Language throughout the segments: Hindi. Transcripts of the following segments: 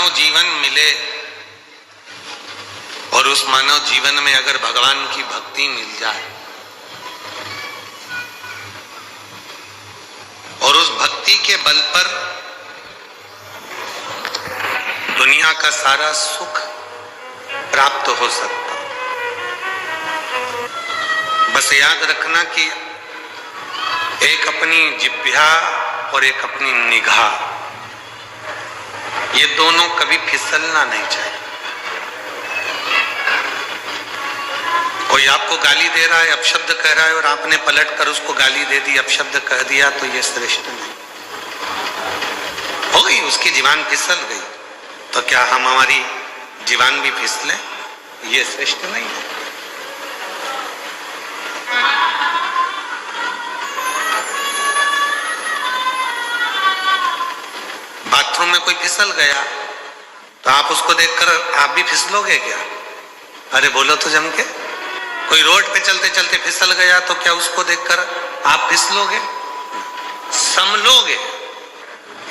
मानव जीवन मिले और उस मानव जीवन में अगर भगवान की भक्ति मिल जाए और उस भक्ति के बल पर दुनिया का सारा सुख प्राप्त हो सकता। बस याद रखना कि एक अपनी जिह्वा और एक अपनी निगाह, ये दोनों कभी फिसलना नहीं चाहिए। कोई आपको गाली दे रहा है, अपशब्द कह रहा है और आपने पलट कर उसको गाली दे दी, अपशब्द कह दिया, तो ये श्रेष्ठ नहीं हो गई। उसकी जीवान फिसल गई, तो क्या हम हमारी जीवान भी फिसले? ये श्रेष्ठ नहीं है। बाथरूम में कोई फिसल गया तो आप उसको देखकर आप भी फिसलोगे क्या? अरे बोलो तो जम के। कोई रोड पे चलते चलते फिसल गया तो क्या उसको देखकर आप फिसलोगे? संभलोगे।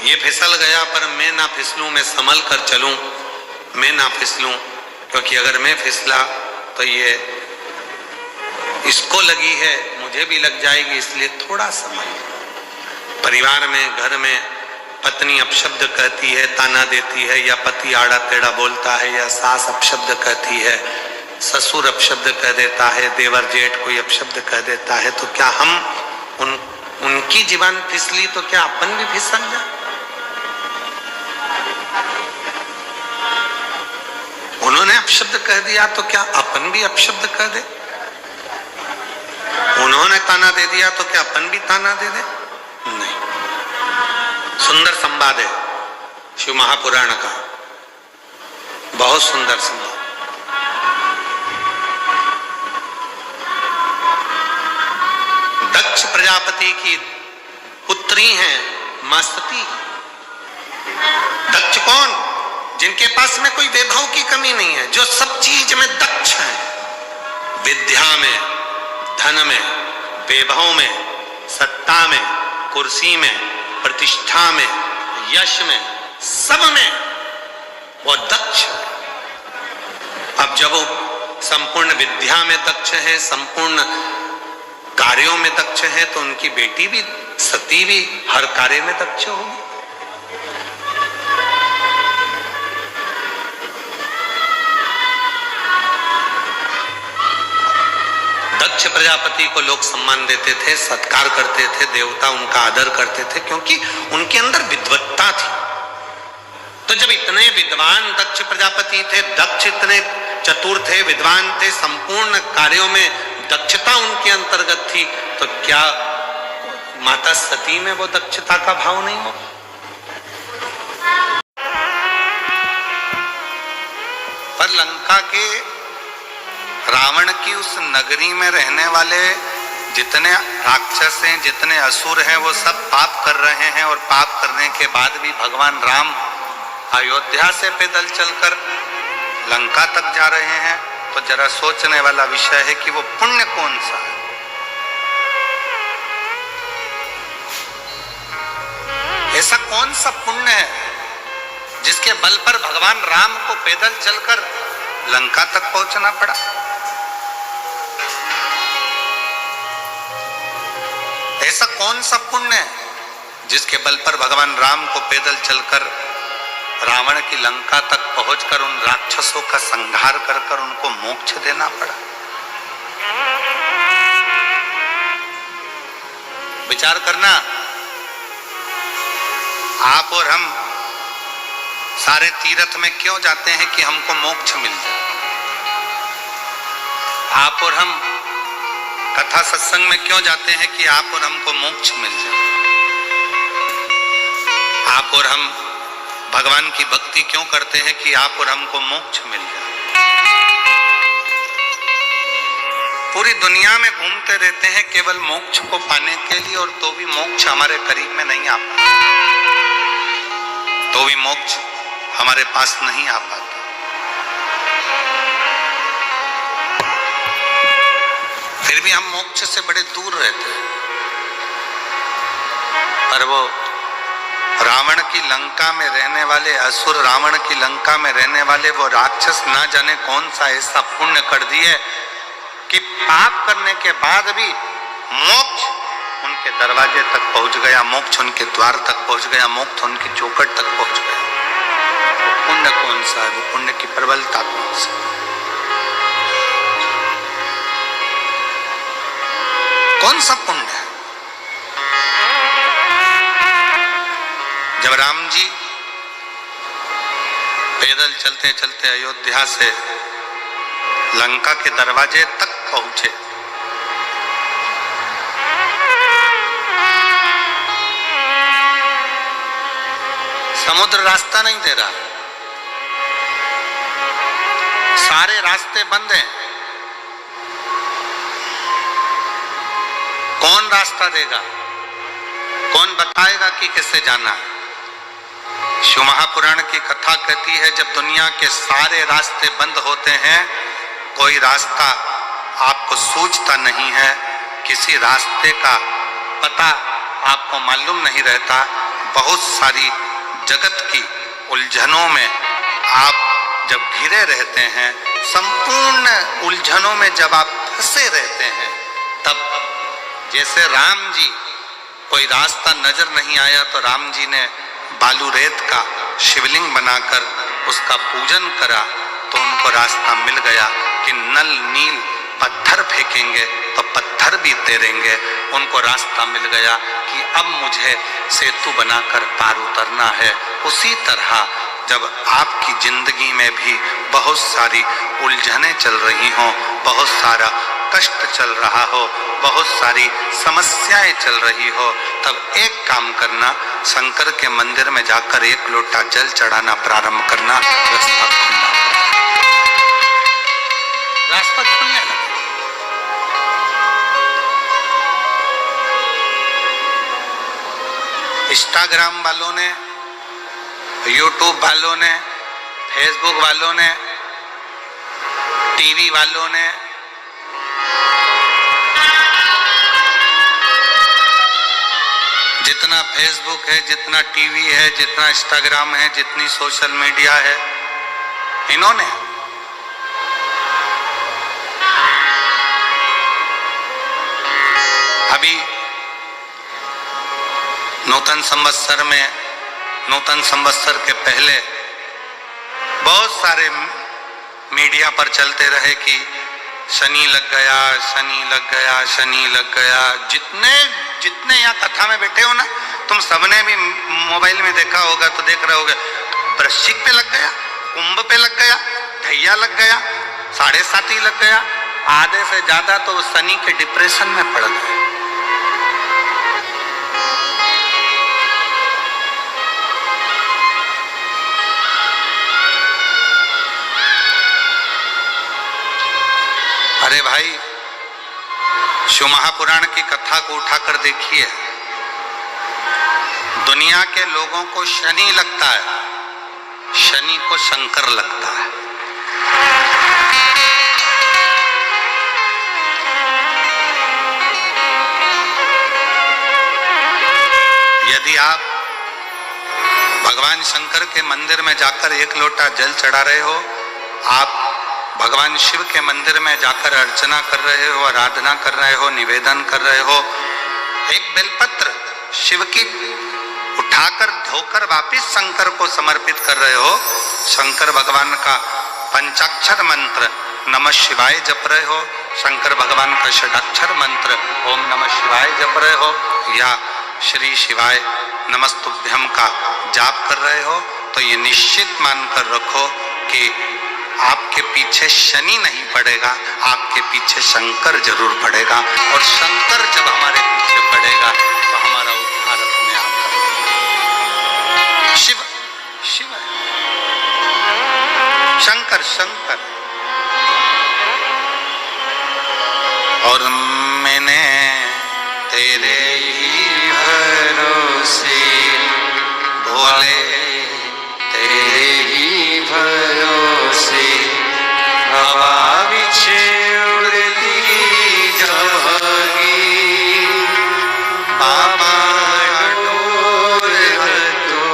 ये फिसल गया पर मैं ना फिसलूं, मैं संभल कर चलूं, मैं ना फिसलूं, क्योंकि अगर मैं फिसला तो ये इसको लगी है, मुझे भी लग जाएगी, इसलिए थोड़ा संभल। परिवार में, घर में पत्नी अपशब्द कहती है, ताना देती है, या पति आड़ा टेढ़ा बोलता है, या सास अपशब्द कहती है, ससुर अपशब्द कह देता है, देवर जेठ कोई अपशब्द कह देता है, तो क्या हम उनकी जीवान फिसली तो क्या अपन भी फिसल जाए? उन्होंने अपशब्द कह दिया तो क्या अपन भी अपशब्द कह दे? उन्होंने ताना दे दिया तो क्या अपन भी ताना दे दे? नहीं। सुंदर संवाद है शिव महापुराण का, बहुत सुंदर संवाद। दक्ष प्रजापति की पुत्री हैं मां सती। दक्ष कौन? जिनके पास में कोई वैभव की कमी नहीं है, जो सब चीज में दक्ष है। विद्या में, धन में, वैभव में, सत्ता में, कुर्सी में, प्रतिष्ठा में, यश में, सब में वो दक्ष। अब जब वो संपूर्ण विद्या में दक्ष है, संपूर्ण कार्यों में दक्ष है, तो उनकी बेटी भी सती भी हर कार्य में दक्ष होगी। दक्ष प्रजापति को लोग सम्मान देते थे, सत्कार करते थे, देवता उनका आदर करते थे, क्योंकि उनके अंदर विद्वत्ता थी। तो जब इतने विद्वान दक्ष प्रजापति थे, दक्ष इतने चतुर थे, विद्वान थे, संपूर्ण कार्यों में दक्षता उनके अंतर्गत थी, तो क्या माता सती में वो दक्षता का भाव नहीं हो? पर लंका के रावण की उस नगरी में रहने वाले जितने राक्षस हैं, जितने असुर हैं, वो सब पाप कर रहे हैं, और पाप करने के बाद भी भगवान राम अयोध्या से पैदल चलकर लंका तक जा रहे हैं। तो जरा सोचने वाला विषय है कि वो पुण्य कौन सा है? ऐसा कौन सा पुण्य है जिसके बल पर भगवान राम को पैदल चलकर लंका तक पहुंचना पड़ा? ऐसा कौन सा पुण्य है जिसके बल पर भगवान राम को पैदल चलकर रावण की लंका तक पहुंचकर उन राक्षसों का संहार कर उनको मोक्ष देना पड़ा? विचार करना। आप और हम सारे तीर्थ में क्यों जाते हैं? कि हमको मोक्ष मिल जाए। आप और हम कथा सत्संग में क्यों जाते हैं? कि आप और हमको मोक्ष मिल जाए। आप और हम भगवान की भक्ति क्यों करते हैं? कि आप और हमको मोक्ष मिल जाए। पूरी दुनिया में घूमते रहते हैं केवल मोक्ष को पाने के लिए, और तो भी मोक्ष हमारे करीब में नहीं आ पाता, तो भी मोक्ष हमारे पास नहीं आ पाता। फिर भी हम मोक्ष से बड़े दूर रहते हैं। पर वो रावण की लंका में रहने वाले असुर, रावण की लंका में रहने वाले वो राक्षस ना जाने कौन सा ऐसा पुण्य कर दिए कि पाप करने के बाद भी मोक्ष उनके दरवाजे तक पहुंच गया, मोक्ष उनके द्वार तक पहुंच गया, मोक्ष उनकी चौखट तक पहुंच गया। वो पुण्य कौन सा है? वो पुण्य की प्रबलता कौन सी? कौन सा पुण्य है? जब राम जी पैदल चलते चलते अयोध्या से लंका के दरवाजे तक पहुंचे, समुद्र रास्ता नहीं दे रहा, सारे रास्ते बंद हैं। कौन रास्ता देगा? कौन बताएगा कि कैसे जाना है? शिव महापुराण की कथा कहती है जब दुनिया के सारे रास्ते बंद होते हैं, कोई रास्ता आपको सूझता नहीं है, किसी रास्ते का पता आपको मालूम नहीं रहता, बहुत सारी जगत की उलझनों में आप जब घिरे रहते हैं, संपूर्ण उलझनों में जब आप फंसे रहते हैं, तब जैसे राम जी कोई रास्ता नजर नहीं आया तो राम जी ने बालू रेत का शिवलिंग बनाकर उसका पूजन करा तो उनको रास्ता मिल गया कि नल नील पत्थर फेंकेंगे तो पत्थर भी तैरेंगे। उनको रास्ता मिल गया कि अब मुझे सेतु बनाकर पार उतरना है। उसी तरह जब आपकी जिंदगी में भी बहुत सारी उलझनें चल रही हों, बहुत सारा कष्ट चल रहा हो, बहुत सारी समस्याएं चल रही हो, तब एक काम करना, शंकर के मंदिर में जाकर एक लोटा जल चढ़ाना प्रारंभ करना, रास्ता खुलना, रास्ता खुलने लगा। इंस्टाग्राम वालों ने, यूट्यूब वालों ने, फेसबुक वालों ने, टीवी वालों ने, जितना फेसबुक है, जितना टीवी है, जितना इंस्टाग्राम है, जितनी सोशल मीडिया है, इन्होंने अभी नूतन संवत्सर में, नूतन संवत्सर के पहले बहुत सारे मीडिया पर चलते रहे कि शनि लग गया, शनि लग गया, शनि लग गया। जितने यहाँ कथा में बैठे हो ना, तुम सबने भी मोबाइल में देखा होगा तो देख रहे होगे, वृश्चिक पे लग गया, कुंभ पे लग गया, ढैया लग गया, 7.5 लग गया, आधे से ज्यादा तो शनि के डिप्रेशन में पड़ गए। अरे भाई, शिव महापुराण की कथा को उठाकर देखिए, दुनिया के लोगों को शनि लगता है, शनि को शंकर लगता है। यदि आप भगवान शंकर के मंदिर में जाकर एक लोटा जल चढ़ा रहे हो, आप भगवान शिव के मंदिर में जाकर अर्चना कर रहे हो, आराधना कर रहे हो, निवेदन कर रहे हो, एक बेलपत्र शिव की उठाकर धोकर वापिस शंकर को समर्पित कर रहे हो, शंकर भगवान का पंचाक्षर मंत्र नमः शिवाय जप रहे हो, शंकर भगवान का षडाक्षर मंत्र ओम नमः शिवाय जप रहे हो, या श्री शिवाय नमस्तुभ्यम का जाप कर रहे हो, तो ये निश्चित मानकर रखो कि आपके पीछे शनि नहीं पड़ेगा, आपके पीछे शंकर जरूर पड़ेगा। और शंकर जब हमारे पीछे पड़ेगा तो हमारा उद्धार अपने आप होगा। शिव शिव है, शंकर शंकर। और मैंने तेरे ही भरोसे भोले, तेरे ही भरोसे हवा बिछे उड़ती जाएगी, बाबा डोर तो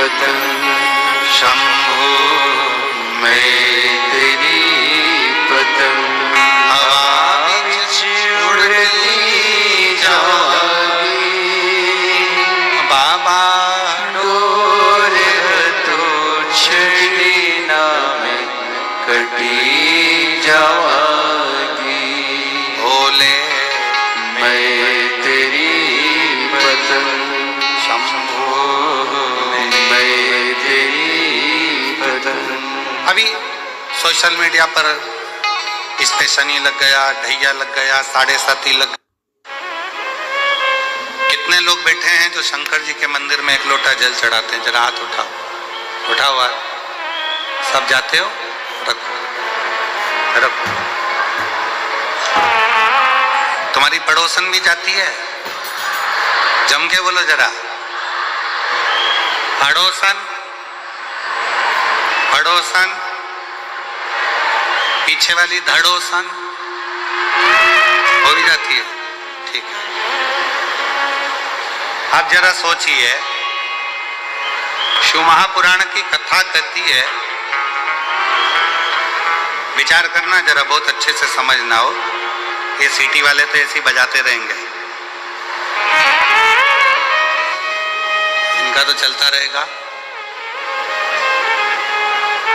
पतंग शंभो मैं तेरी पतंग हवा विच उड़ती जावागी बाबा डोर तो छड़ी ना मैं कटी जावागी भोले मैं तेरी पतंग शंभो मैं तेरी पतंग। अभी सोशल मीडिया पर इस पे शनि लग गया, ढैया लग गया, 7.5 लग गया। कितने लोग बैठे हैं जो शंकर जी के मंदिर में 1 लोटा जल चढ़ाते हैं? जरा हाथ उठाओ, उठाओ हाथ। सब जाते हो? रखो रखो। तुम्हारी पड़ोसन भी जाती है? जम के बोलो जरा, पड़ोसन पड़ोसन। पीछे वाली धड़ोसन हो भी जाती है? ठीक है। आप जरा सोचिए, शिव महापुराण की कथा कहती है, विचार करना जरा, बहुत अच्छे से समझना हो। ये सीटी वाले तो ऐसे ही बजाते रहेंगे, इनका तो चलता रहेगा।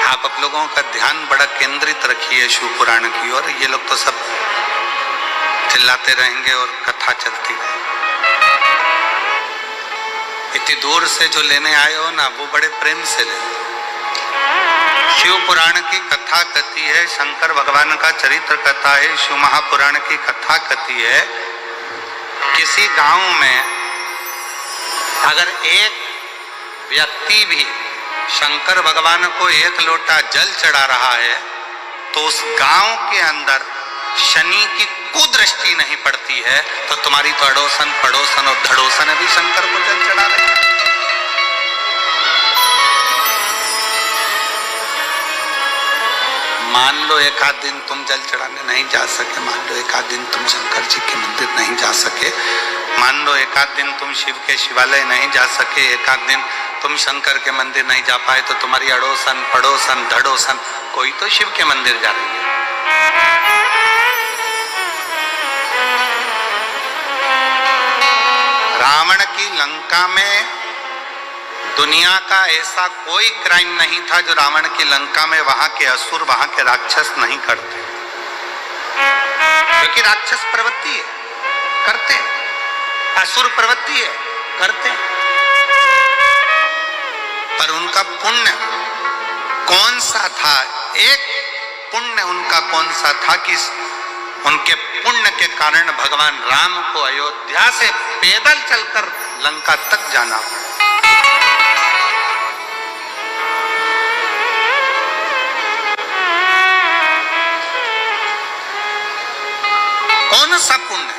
आप लोगों का ध्यान बड़ा केंद्रित रखिए शिव पुराण की ओर। ये लोग तो सब चिल्लाते रहेंगे और कथा चलती रहेगी। इतनी दूर से जो लेने आए हो ना, वो बड़े प्रेम से ले। शिव पुराण की कथा कहती है, शंकर भगवान का चरित्र कथा है, शिव महापुराण की कथा कहती है, किसी गांव में अगर एक व्यक्ति भी शंकर भगवान को 1 लोटा जल चढ़ा रहा है तो उस गांव के अंदर शनि की कुदृष्टि नहीं पड़ती है। तो तुम्हारी तो अड़ोसन पड़ोसन और धड़ोसन भी शंकर को जल चढ़ा रहे हैं। मान लो 1 आध दिन तुम जल चढ़ाने नहीं जा सके, मान लो 1 आध दिन तुम शंकर जी के मंदिर नहीं जा सके, मान लो 1 आध दिन तुम शिव के शिवालय नहीं जा सके, 1 आध दिन तुम शंकर के मंदिर नहीं जा पाए, तो तुम्हारी अड़ोसन पड़ोसन धड़ोसन कोई तो शिव के मंदिर जा रही है। रावण की लंका में दुनिया का ऐसा कोई क्राइम नहीं था जो रावण की लंका में वहां के असुर, वहां के राक्षस नहीं करते, क्योंकि राक्षस प्रवृत्ति है, करते, असुर प्रवृत्ति है, करते। पर उनका पुण्य कौन सा था? एक पुण्य उनका कौन सा था कि उनके पुण्य के कारण भगवान राम को अयोध्या से पैदल चलकर लंका तक जाना पड़ा। कौन सा पुण्य?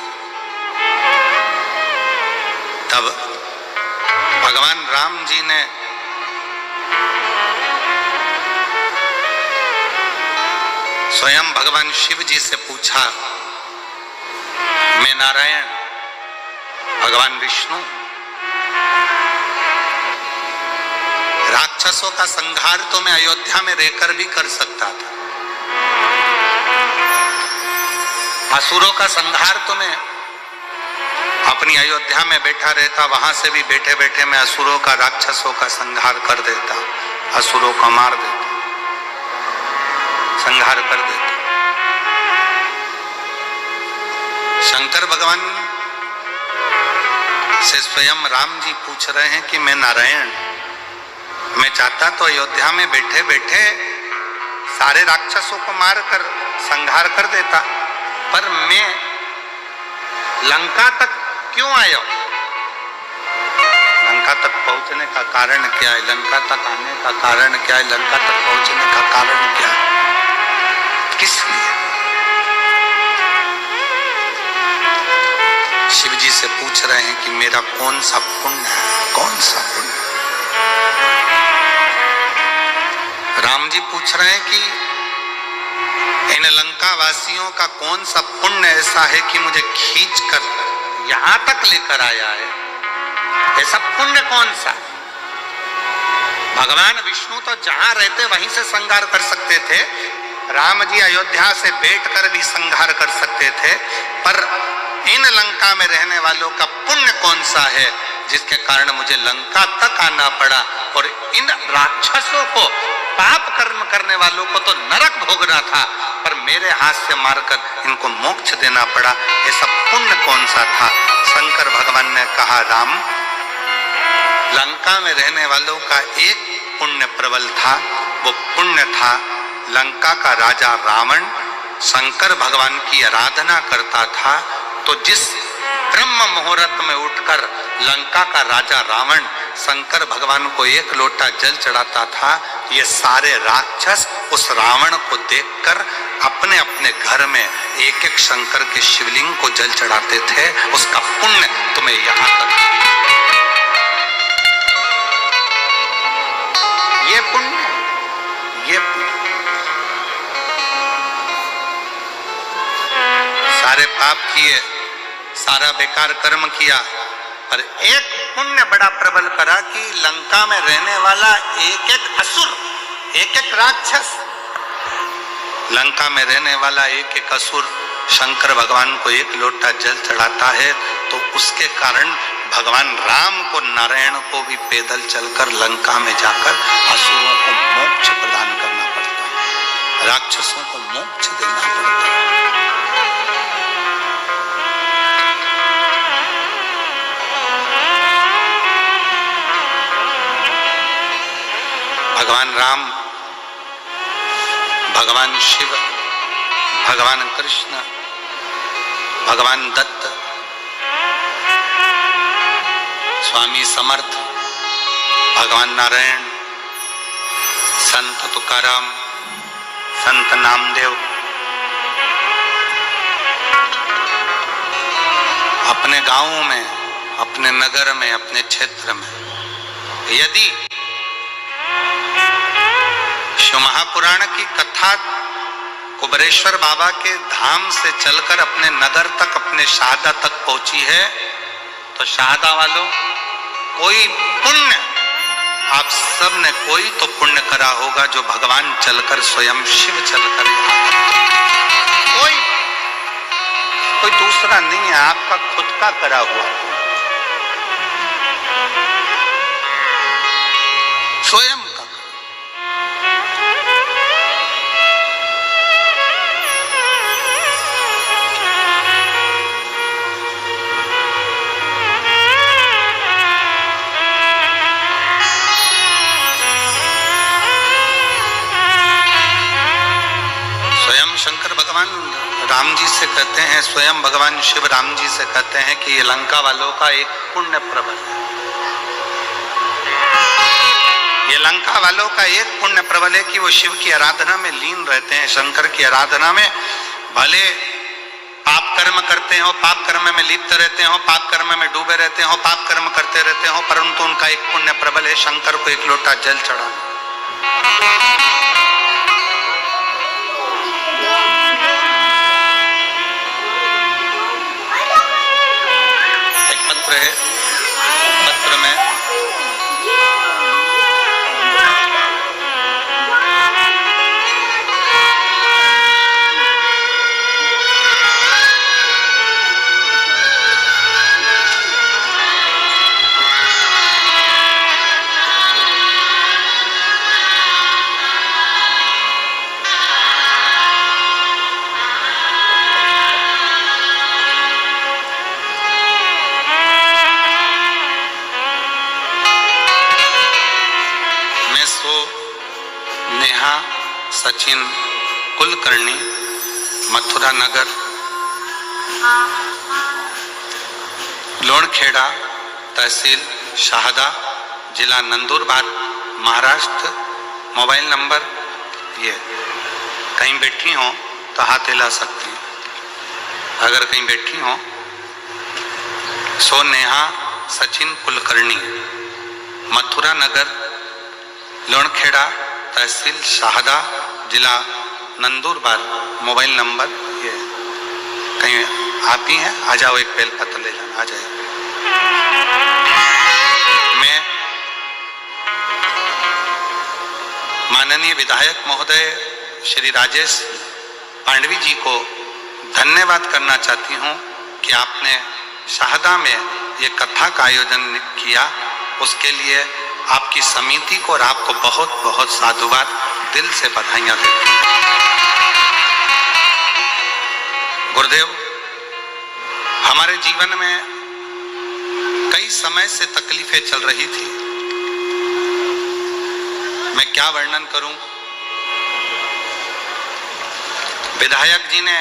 तब भगवान राम जी ने स्वयं भगवान शिव जी से पूछा, मैं नारायण, भगवान विष्णु, राक्षसों का संहार तो मैं अयोध्या में रहकर भी कर सकता था, असुरों का संहार तो मैं अपनी अयोध्या में बैठा रहता, वहां से भी बैठे बैठे मैं असुरों का, राक्षसों का संहार कर देता, असुरों को मार देता, संहार कर देता। शंकर भगवान से स्वयं राम जी पूछ रहे हैं कि मैं नारायण, मैं चाहता तो अयोध्या में बैठे बैठे सारे राक्षसों को मारकर संहार कर देता, पर मैं लंका तक क्यों आया? लंका तक पहुंचने का कारण क्या है? लंका तक आने का कारण क्या है? लंका तक पहुंचने का कारण क्या है? किस लिए? शिव जी से पूछ रहे हैं कि मेरा कौन सा पुण्य है, कौन सा पुण्य? राम जी पूछ रहे हैं कि इन लंका वासियों का कौन सा पुण्य ऐसा है कि मुझे खींचकर यहां तक लेकर आया है? ऐसा पुण्य कौन सा? भगवान विष्णु तो जहां रहते वहीं से संहार कर सकते थे, राम जी अयोध्या से बैठकर भी संहार कर सकते थे, पर इन लंका में रहने वालों का पुण्य कौन सा है जिसके कारण मुझे लंका तक आना पड़ा, और इन राक्षसों को, पाप कर्म करने वालों को तो नरक भोगना था, पर मेरे हाथ से मारकर इनको मोक्ष देना पड़ा, ऐसा पुण्य कौन सा था? शंकर भगवान ने कहा, राम, लंका में रहने वालों का एक पुण्य प्रबल था, वो पुण्य था लंका का राजा रावण शंकर भगवान की आराधना करता था, तो जिस ब्रह्म मुहूर्त में उठकर लंका का राजा रावण शंकर भगवान को एक लोटा जल चढ़ाता था, ये सारे राक्षस उस रावण को देखकर अपने अपने घर में एक एक शंकर के शिवलिंग को जल चढ़ाते थे। उसका पुण्य तुम्हें यहां तक, ये पुण्य, ये पुण्य। सारे पाप किए, सारा बेकार कर्म किया, पर एक पुण्य बड़ा प्रबल करा कि लंका में रहने वाला एक एक असुर, एक एक राक्षस, लंका में रहने वाला एक एक असुर शंकर भगवान को एक लोटा जल चढ़ाता है, तो उसके कारण भगवान राम को, नारायण को भी पैदल चलकर लंका में जाकर असुरों को मोक्ष प्रदान करना पड़ता है, राक्षसों को मोक्ष देना पड़ता है। भगवान राम, भगवान शिव, भगवान कृष्ण, भगवान दत्त, स्वामी समर्थ, भगवान नारायण, संत तुकाराम, संत नामदेव अपने गांवों में, अपने नगर में, अपने क्षेत्र में, यदि शिव महापुराण की कथा कुबरेश्वर बाबा के धाम से चलकर अपने नगर तक, अपने शाहदा तक पहुंची है, तो शाहदा वालों, कोई पुण्य आप सब ने कोई तो पुण्य करा होगा जो भगवान चलकर, स्वयं शिव चलकर, कोई दूसरा नहीं है, आपका खुद का करा हुआ, स्वयं का। शंकर भगवान राम जी से कहते हैं, स्वयं भगवान शिव राम जी से कहते हैं कि ये लंका वालों का एक पुण्य प्रबल है, ये लंका वालों का एक पुण्य प्रबल है कि वो शिव की आराधना में लीन रहते हैं, शंकर की आराधना में, भले पाप कर्म करते हो, पाप कर्म में लिप्त रहते हो, पाप कर्म में डूबे रहते हो, पाप कर्म करते रहते हो, परंतु उनका एक पुण्य प्रबल है शंकर को एक लोटा जल चढ़ाना। है पत्र में सचिन कुलकर्णी, मथुरा नगर, लोणखेड़ा, तहसील शाहदा, जिला नंदुरबार, महाराष्ट्र। मोबाइल नंबर ये, कहीं बैठी हो तो हाथ हिला सकती हैं, अगर कहीं बैठी हो। सो नेहा सचिन कुलकर्णी, मथुरा नगर, लोणखेड़ा, तहसील शाहदा, जिला नंदुरबार। मोबाइल नंबर ये, कहीं आप ही हैं, आ जाओ, एक बेलपत्र ले जाना, आ जाए। मैं माननीय विधायक महोदय श्री राजेश पांडवी जी को धन्यवाद करना चाहती हूं कि आपने शाहदा में ये कथा का आयोजन किया। उसके लिए आपकी समिति को और आपको बहुत बहुत साधुवाद, दिल से बधाइयां देती हूं। गुरुदेव, हमारे जीवन में कई समय से तकलीफें चल रही थी। मैं क्या वर्णन करूं। विधायक जी ने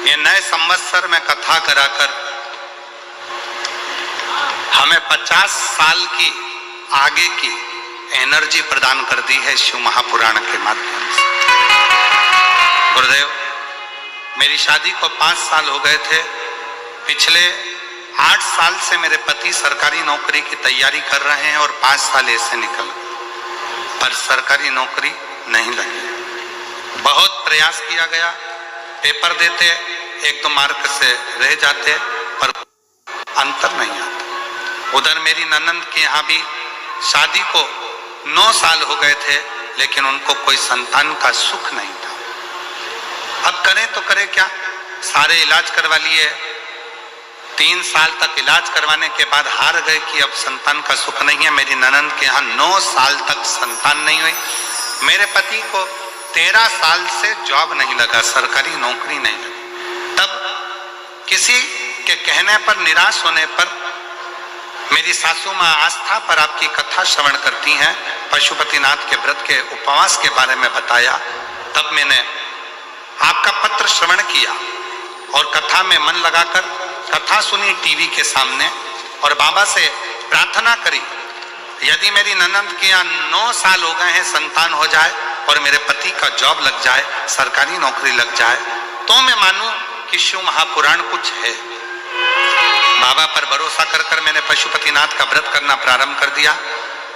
ये नए संवत्सर में कथा कराकर हमें 50 साल की आगे की एनर्जी प्रदान कर दी है शिव महापुराण के माध्यम से। गुरुदेव, मेरी शादी को 5 साल हो गए थे। पिछले 8 साल से मेरे पति सरकारी नौकरी की तैयारी कर रहे हैं और 5 साल ऐसे निकल गए, पर सरकारी नौकरी नहीं लगी। बहुत प्रयास किया गया, पेपर देते, 1-2 मार्क से रह जाते, पर अंतर नहीं आता। उधर मेरी ननंद के यहाँ भी शादी को 9 साल हो गए थे, लेकिन उनको कोई संतान का सुख नहीं था। अब करें तो करें क्या, सारे इलाज करवा लिए, 3 साल तक इलाज करवाने के बाद हार गए कि अब संतान का सुख नहीं है। मेरी ननंद के यहाँ 9 साल तक संतान नहीं हुई। मेरे पति को 13 साल से जॉब नहीं लगा, सरकारी नौकरी नहीं लगी। तब किसी के कहने पर, निराश होने पर मेरी सासू माँ आस्था पर आपकी कथा श्रवण करती हैं, पशुपतिनाथ के व्रत के उपवास के बारे में बताया। तब मैंने आपका पत्र श्रवण किया और कथा में मन लगाकर कथा सुनी टीवी के सामने, और बाबा से प्रार्थना करी, यदि मेरी ननंद के यहाँ 9 साल हो गए हैं, संतान हो जाए और मेरे पति का जॉब लग जाए, सरकारी नौकरी लग जाए, तो मैं मानूं कि शिव महापुराण कुछ है। बाबा पर भरोसा कर कर मैंने पशुपतिनाथ का व्रत करना प्रारंभ कर दिया,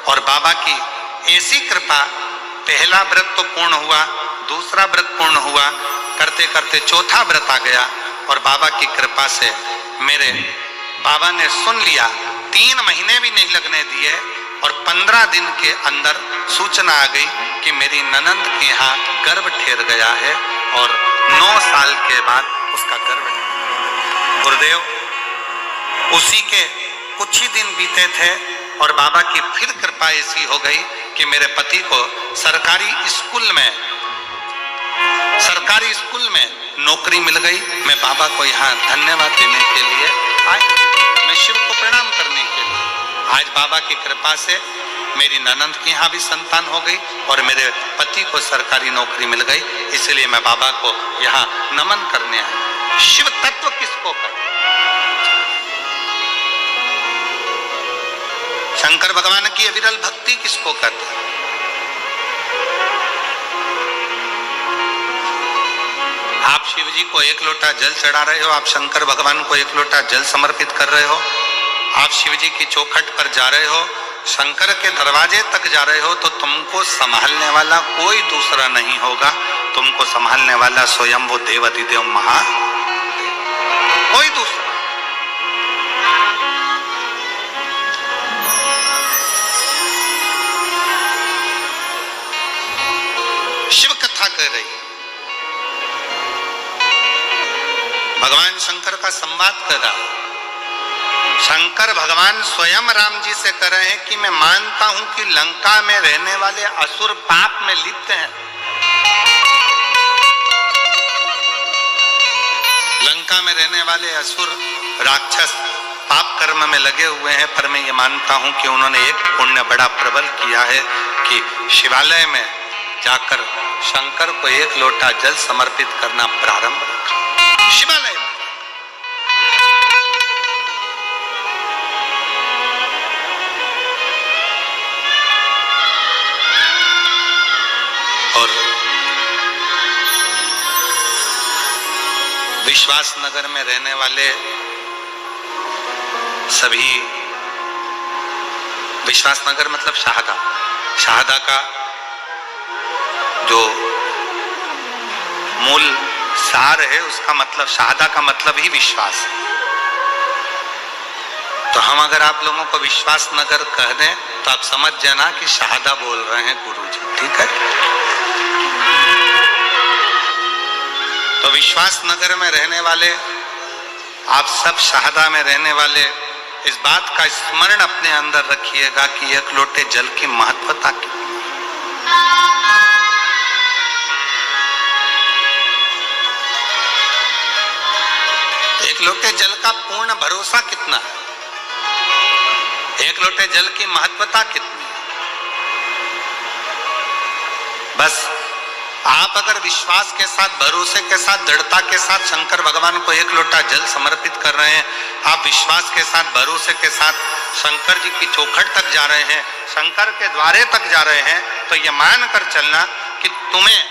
और बाबा की ऐसी कृपा, पहला व्रत तो पूर्ण हुआ, दूसरा व्रत पूर्ण हुआ, करते करते चौथा व्रत आ गया, और बाबा की कृपा से मेरे बाबा ने सुन लिया। 3 महीने भी नहीं लगने दिए और 15 दिन के अंदर सूचना आ गई कि मेरी ननंद के यहाँ गर्भ ठहर गया है, और 9 साल के बाद उसका गर्भ ठहरा। गुरुदेव, उसी के कुछ ही दिन बीते थे और बाबा की फिर कृपा ऐसी हो गई कि मेरे पति को सरकारी स्कूल में नौकरी मिल गई। मैं बाबा को यहाँ धन्यवाद देने के लिए आया, मैं शिव को प्रणाम करने के लिए। आज बाबा की कृपा से मेरी ननंद के यहाँ भी संतान हो गई और मेरे पति को सरकारी नौकरी मिल गई। इसलिए मैं बाबा को यहाँ नमन करने आया। शिव तत्व किसको कहते? शंकर भगवान की अविरल भक्ति किसको कहते हैं? आप शिव जी को 1 लोटा जल चढ़ा रहे हो, आप शंकर भगवान को 1 लोटा जल समर्पित कर रहे हो, आप शिव जी की चौखट पर जा रहे हो, शंकर के दरवाजे तक जा रहे हो, तो तुमको संभालने वाला कोई दूसरा नहीं होगा। तुमको संभालने वाला स्वयं वो देव अधिदेव महादेव, कोई दूसरा। शिव कथा कर रही, भगवान शंकर का संवाद कर रहा। शंकर भगवान स्वयं राम जी से कह रहे हैं कि मैं मानता हूं कि लंका में रहने वाले असुर पाप में लिप्त हैं, लंका में रहने वाले असुर राक्षस पाप कर्म में लगे हुए हैं, पर मैं ये मानता हूं कि उन्होंने एक पुण्य बड़ा प्रबल किया है कि शिवालय में जाकर शंकर को 1 लोटा जल समर्पित करना प्रारंभ रखा। शिवालय में और विश्वास नगर में रहने वाले सभी, विश्वास नगर मतलब शाहदा, शाहदा का जो मूल सार है, उसका मतलब, शाहदा का मतलब ही विश्वास है। तो तो हम अगर आप लोगों को विश्वास नगर कह दें तो आप समझ जाना कि शहादा बोल रहे हैं गुरुजी, ठीक है। तो विश्वास नगर में रहने वाले आप सब, शहादा में रहने वाले, इस बात का स्मरण अपने अंदर रखिएगा कि एक लोटे जल की महत्वता की। एक लोटे जल का पूर्ण भरोसा कितना है, एक लोटे जल की महत्वता कितनी है। बस आप अगर विश्वास के साथ, भरोसे के साथ, दृढ़ता के साथ शंकर भगवान को एक लोटा जल समर्पित कर रहे हैं, आप विश्वास के साथ, भरोसे के साथ शंकर जी की चौखट तक जा रहे हैं, शंकर के द्वारे तक जा रहे हैं, तो ये मान कर चलना कि तुम्हें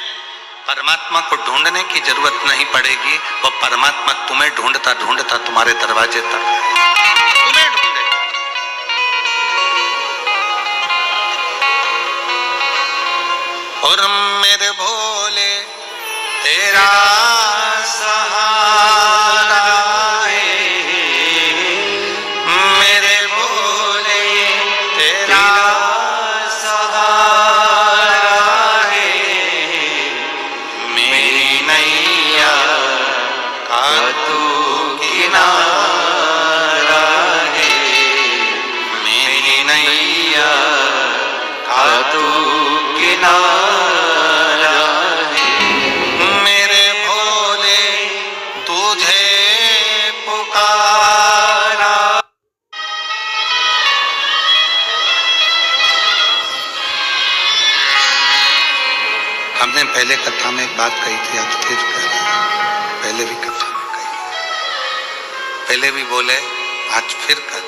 परमात्मा को ढूंढने की जरूरत नहीं पड़ेगी, वो परमात्मा तुम्हें ढूंढता ढूंढता तुम्हारे दरवाजे तक तुम्हें ढूंढे। और मेरे भोले तेरा सहारा है, मेरे भोले तेरा सहारा है, मेरी नैया का तू किनारा है, मेरी नैया का तू किनारा है, मेरे भोले तुझे पुकारा। हमने पहले कथा में एक बात कही थी, आज फिर कह रहे हैं, पहले भी कथा में कही, पहले भी बोले, आज फिर कहते हैं।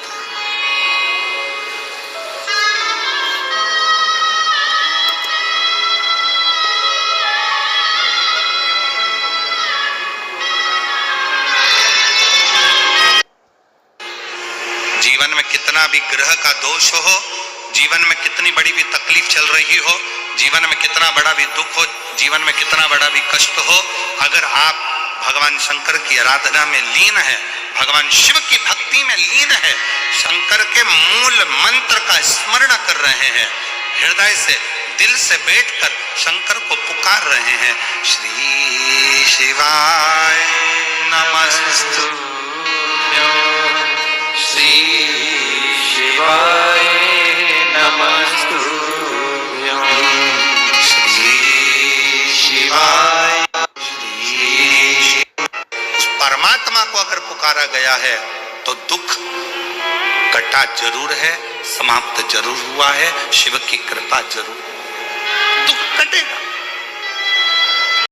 जीवन में कितना भी ग्रह का दोष हो, जीवन में कितनी बड़ी भी तकलीफ चल रही हो, जीवन में कितना बड़ा भी दुख हो, जीवन में कितना बड़ा भी कष्ट हो, अगर आप भगवान शंकर की आराधना में लीन है, भगवान शिव की भक्ति में लीन है, शंकर के मूल मंत्र का स्मरण कर रहे हैं, हृदय से, दिल से बैठकर शंकर को पुकार रहे हैं, श्री शिवाय नमस्तुभ्यं, श्री शिवाय नमस्तुभ्यं, श्री शिवाय। उस परमात्मा को अगर पुकारा गया है तो दुख कटा जरूर है, समाप्त जरूर हुआ है, शिव की कृपा जरूर, दुख कटेगा।